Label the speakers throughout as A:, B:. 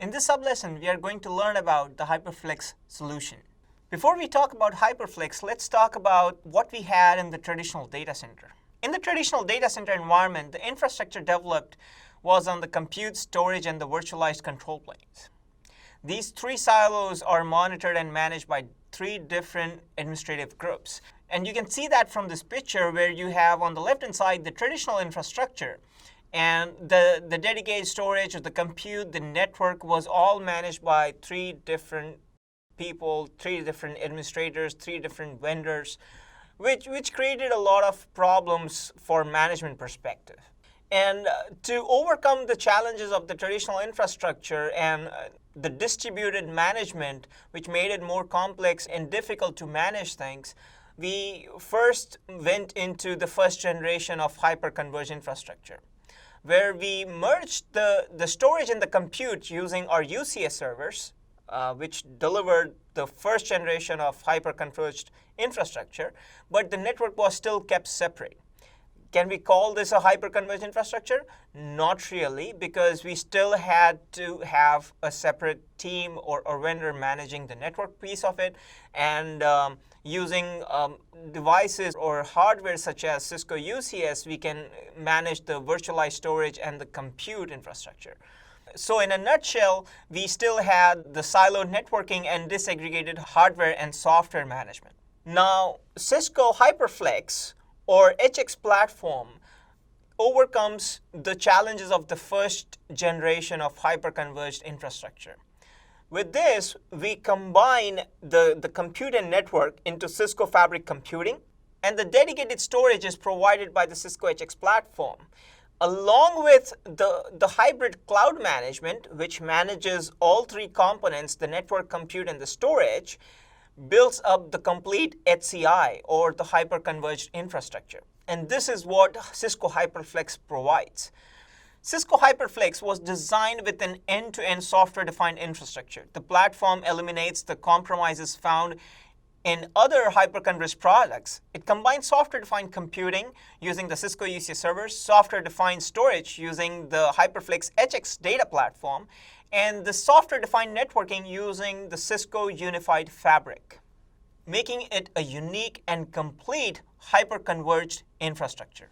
A: In this sublesson, we are going to learn about the Hyperflex solution. Before we talk about Hyperflex, let's talk about what we had in the traditional data center. In the traditional data center environment, the infrastructure developed was on the compute, storage, and the virtualized control planes. These three silos are monitored and managed by three different administrative groups. And you can see that from this picture where you have on the left-hand side the traditional infrastructure. And the dedicated storage, or the compute, the network was all managed by three different people, three different administrators, three different vendors, which created a lot of problems for management perspective. And to overcome the challenges of the traditional infrastructure and the distributed management, which made it more complex and difficult to manage things, we first went into the first generation of hyperconverged infrastructure, where we merged the storage and the compute using our UCS servers, which delivered the first generation of hyperconverged infrastructure, but the network was still kept separate. Can we call this a hyperconverged infrastructure? Not really, because we still had to have a separate team or vendor managing the network piece of it, and using devices or hardware such as Cisco UCS, we can manage the virtualized storage and the compute infrastructure. So in a nutshell, we still had the siloed networking and disaggregated hardware and software management. Now, Cisco Hyperflex or HX platform overcomes the challenges of the first generation of hyperconverged infrastructure. With this, we combine the compute and network into Cisco Fabric Computing, and the dedicated storage is provided by the Cisco HX platform, along with the hybrid cloud management, which manages all three components, the network, compute, and the storage, builds up the complete HCI, or the hyperconverged infrastructure. And this is what Cisco Hyperflex provides. Cisco Hyperflex was designed with an end-to-end software-defined infrastructure. The platform eliminates the compromises found in other hyperconverged products. It combines software-defined computing using the Cisco UCS servers, software-defined storage using the Hyperflex HX data platform, and the software-defined networking using the Cisco Unified Fabric, making it a unique and complete hyperconverged infrastructure.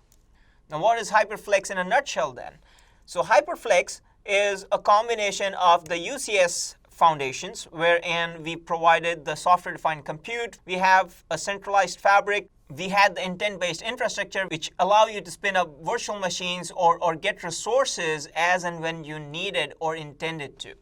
A: Now, what is Hyperflex in a nutshell then? So Hyperflex is a combination of the UCS foundations, wherein we provided the software-defined compute. We have a centralized fabric. We had the intent-based infrastructure, which allow you to spin up virtual machines or get resources as and when you needed or intended to.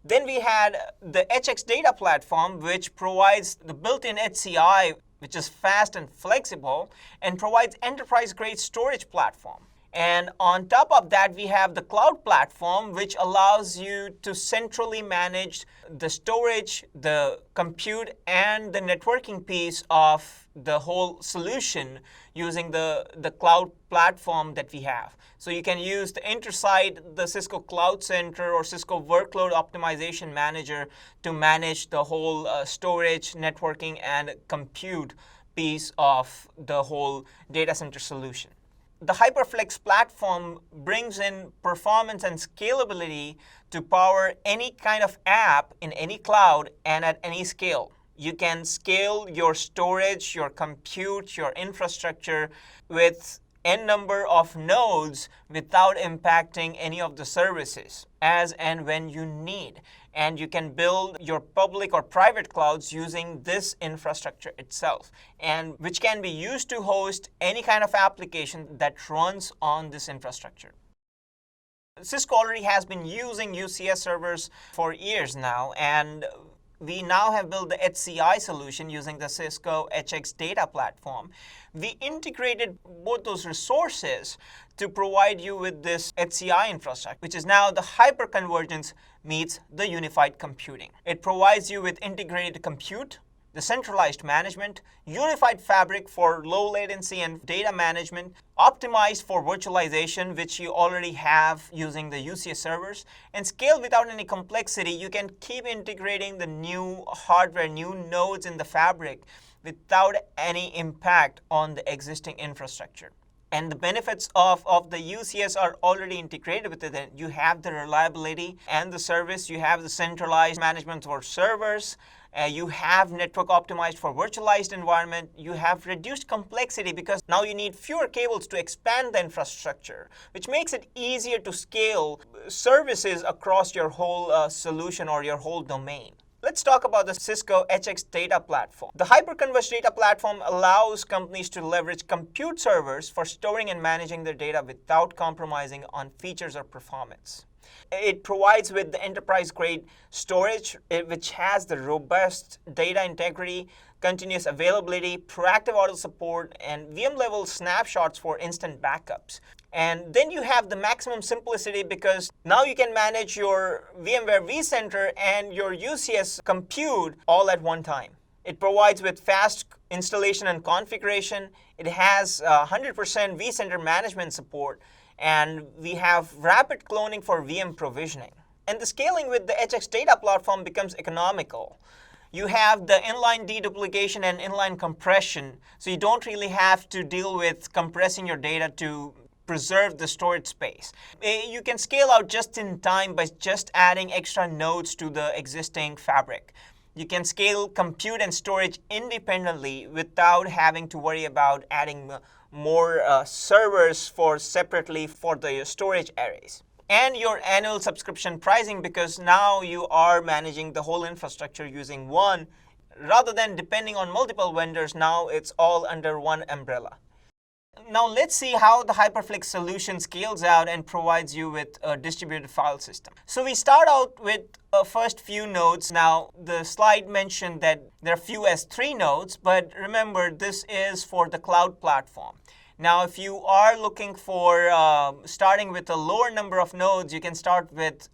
A: Then we had the HX data platform, which provides the built-in HCI, which is fast and flexible, and provides enterprise-grade storage platform. And on top of that, we have the cloud platform, which allows you to centrally manage the storage, the compute, and the networking piece of the whole solution using the cloud platform that we have. So you can use the Intersite, the Cisco Cloud Center, or Cisco Workload Optimization Manager to manage the whole storage, networking, and compute piece of the whole data center solution. The Hyperflex platform brings in performance and scalability to power any kind of app in any cloud and at any scale. You can scale your storage, your compute, your infrastructure with n number of nodes without impacting any of the services as and when you need. And you can build your public or private clouds using this infrastructure itself, and which can be used to host any kind of application that runs on this infrastructure. Cisco already has been using UCS servers for years now, and we now have built the HCI solution using the Cisco HX data platform. We integrated both those resources to provide you with this HCI infrastructure, which is now the hyperconvergence meets the unified computing. It provides you with integrated compute, the centralized management, unified fabric for low latency and data management, optimized for virtualization, which you already have using the UCS servers, and scale without any complexity. You can keep integrating the new hardware, new nodes in the fabric without any impact on the existing infrastructure. And the benefits of the UCS are already integrated with it. You have the reliability and the service. You have the centralized management for servers. You have network optimized for virtualized environment. You have reduced complexity because now you need fewer cables to expand the infrastructure, which makes it easier to scale services across your whole solution or your whole domain. Let's talk about the Cisco HX Data Platform. The Hyperconverged Data Platform allows companies to leverage compute servers for storing and managing their data without compromising on features or performance. It provides with the enterprise-grade storage, which has the robust data integrity, continuous availability, proactive auto support, and VM-level snapshots for instant backups. And then you have the maximum simplicity because now you can manage your VMware vCenter and your UCS compute all at one time. It provides with fast installation and configuration. It has 100% vCenter management support. And we have rapid cloning for VM provisioning. And the scaling with the HX Data Platform becomes economical. You have the inline deduplication and inline compression, so you don't really have to deal with compressing your data to preserve the storage space. You can scale out just in time by just adding extra nodes to the existing fabric. You can scale compute and storage independently without having to worry about adding more servers separately for the storage arrays. And your annual subscription pricing, because now you are managing the whole infrastructure using one rather than depending on multiple vendors. Now it's all under one umbrella. Now let's see how the Hyperflex solution scales out and provides you with a distributed file system. So we start out with first few nodes. Now the slide mentioned that there are few as 3 nodes, but remember this is for the cloud platform. Now if you are looking for starting with a lower number of nodes, you can start with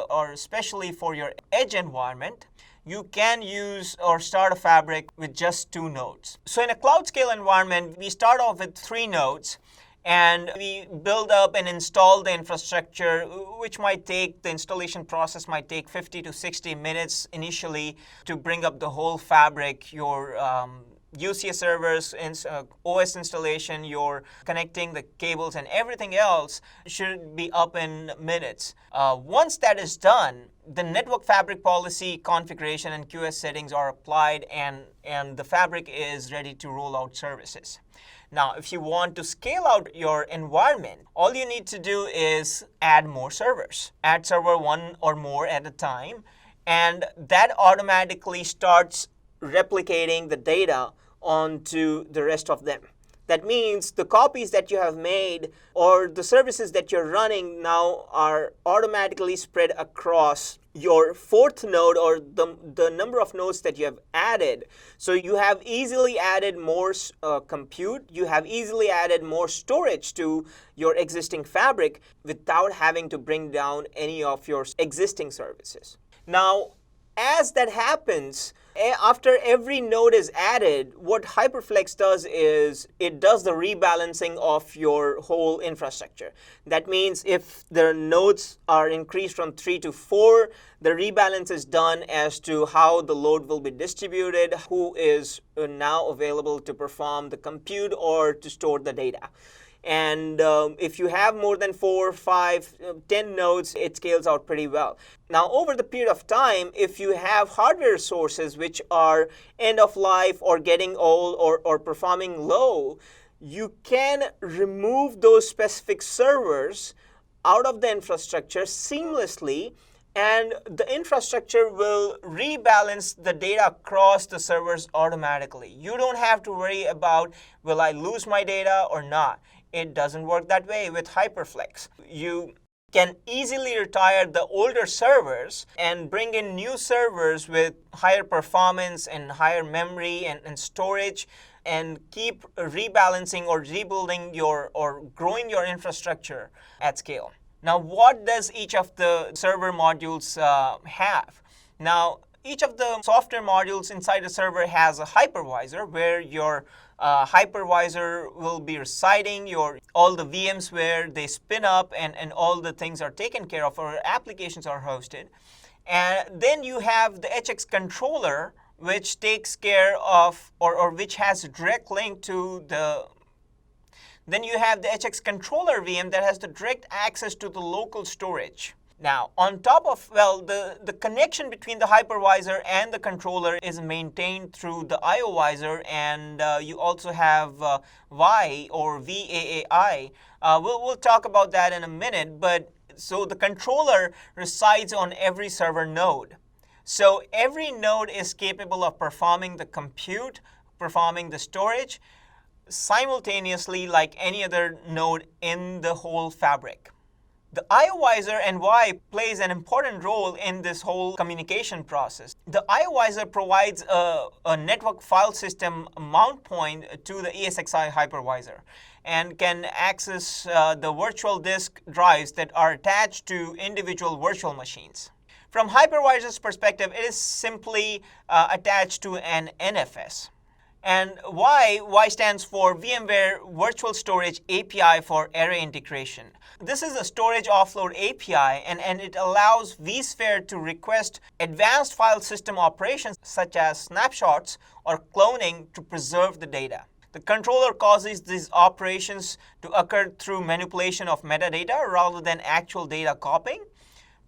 A: or especially for your edge environment, you can use or start a fabric with just 2 nodes. So in a cloud scale environment, we start off with 3 nodes and we build up and install the infrastructure, which the installation process might take 50 to 60 minutes initially to bring up the whole fabric, your UCS servers, OS installation, your connecting the cables and everything else should be up in minutes. Once that is done, the network fabric policy configuration and QoS settings are applied and the fabric is ready to roll out services. Now, if you want to scale out your environment, all you need to do is add more servers. Add server 1 or more at a time, and that automatically starts replicating the data onto the rest of them. That means the copies that you have made or the services that you're running now are automatically spread across your 4th node or the number of nodes that you have added. So you have easily added more compute, you have easily added more storage to your existing fabric without having to bring down any of your existing services. Now, as that happens, after every node is added, what Hyperflex does is it does the rebalancing of your whole infrastructure. That means if the nodes are increased from 3 to 4, the rebalance is done as to how the load will be distributed, who is now available to perform the compute or to store the data. And if you have more than 4, 5, 10 nodes, it scales out pretty well. Now, over the period of time, if you have hardware sources which are end of life or getting old or performing low, you can remove those specific servers out of the infrastructure seamlessly, and the infrastructure will rebalance the data across the servers automatically. You don't have to worry about, will I lose my data or not? It doesn't work that way with Hyperflex. You can easily retire the older servers and bring in new servers with higher performance and higher memory and storage, and keep rebalancing or rebuilding or growing your infrastructure at scale. Now, what does each of the server modules have? Now, each of the software modules inside a server has a hypervisor where your hypervisor will be reciting all the VMs where they spin up and all the things are taken care of or applications are hosted. And then you have the HX controller, which takes care of or which has a direct link to the Then you have the HX controller VM that has the direct access to the local storage. Now, on top of, well, the connection between the hypervisor and the controller is maintained through the IOvisor, and you also have VAI or VAAI. We'll talk about that in a minute, but so the controller resides on every server node. So every node is capable of performing the compute, performing the storage, simultaneously like any other node in the whole fabric. The IOvisor and VAI plays an important role in this whole communication process. The IOvisor provides a network file system mount point to the ESXi hypervisor and can access the virtual disk drives that are attached to individual virtual machines. From hypervisor's perspective, it is simply attached to an NFS. And VAI stands for VMware Virtual Storage API for Array Integration. This is a storage offload API, and it allows vSphere to request advanced file system operations such as snapshots or cloning to preserve the data. The controller causes these operations to occur through manipulation of metadata rather than actual data copying,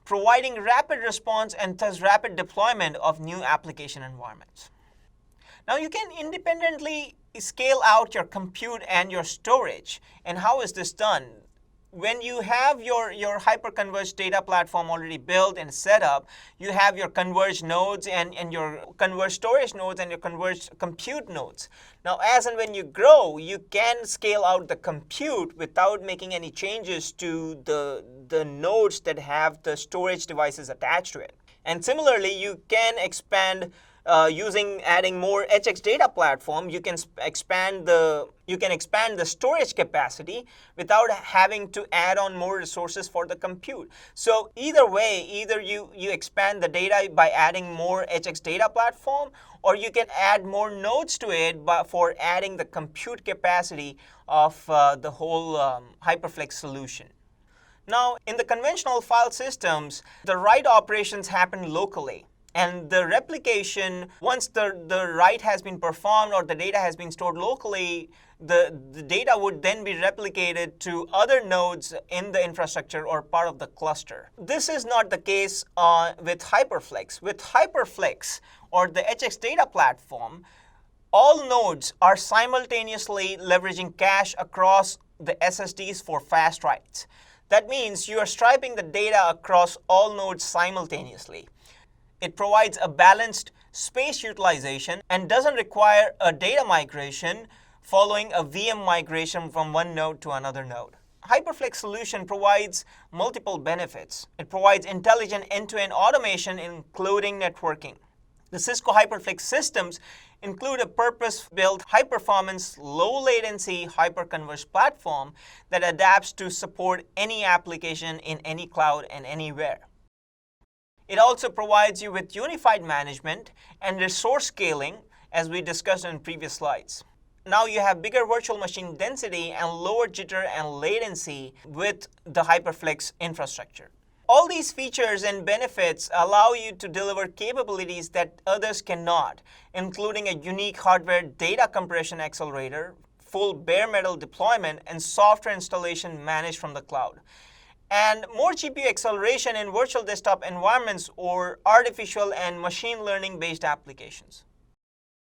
A: providing rapid response and thus rapid deployment of new application environments. Now you can independently scale out your compute and your storage. And how is this done? When you have your hyperconverged data platform already built and set up, you have your converged nodes and your converged storage nodes and your converged compute nodes. Now, as and when you grow, you can scale out the compute without making any changes to the nodes that have the storage devices attached to it. And similarly, you can expand adding more HX data platform. You can expand the storage capacity without having to add on more resources for the compute. So either way, either you expand the data by adding more HX data platform, or you can add more nodes to it for adding the compute capacity of the whole Hyperflex solution. Now, in the conventional file systems, the write operations happen locally. And the replication, once the write has been performed or the data has been stored locally, the data would then be replicated to other nodes in the infrastructure or part of the cluster. This is not the case with Hyperflex. With Hyperflex or the HX data platform, all nodes are simultaneously leveraging cache across the SSDs for fast writes. That means you are striping the data across all nodes simultaneously. It provides a balanced space utilization and doesn't require a data migration following a VM migration from one node to another node. Hyperflex solution provides multiple benefits. It provides intelligent end-to-end automation, including networking. The Cisco Hyperflex systems include a purpose-built, high-performance, low-latency hyperconverged platform that adapts to support any application in any cloud and anywhere. It also provides you with unified management and resource scaling, as we discussed in previous slides. Now you have bigger virtual machine density and lower jitter and latency with the Hyperflex infrastructure. All these features and benefits allow you to deliver capabilities that others cannot, including a unique hardware data compression accelerator, full bare metal deployment, and software installation managed from the cloud. And more GPU acceleration in virtual desktop environments or artificial and machine learning based applications.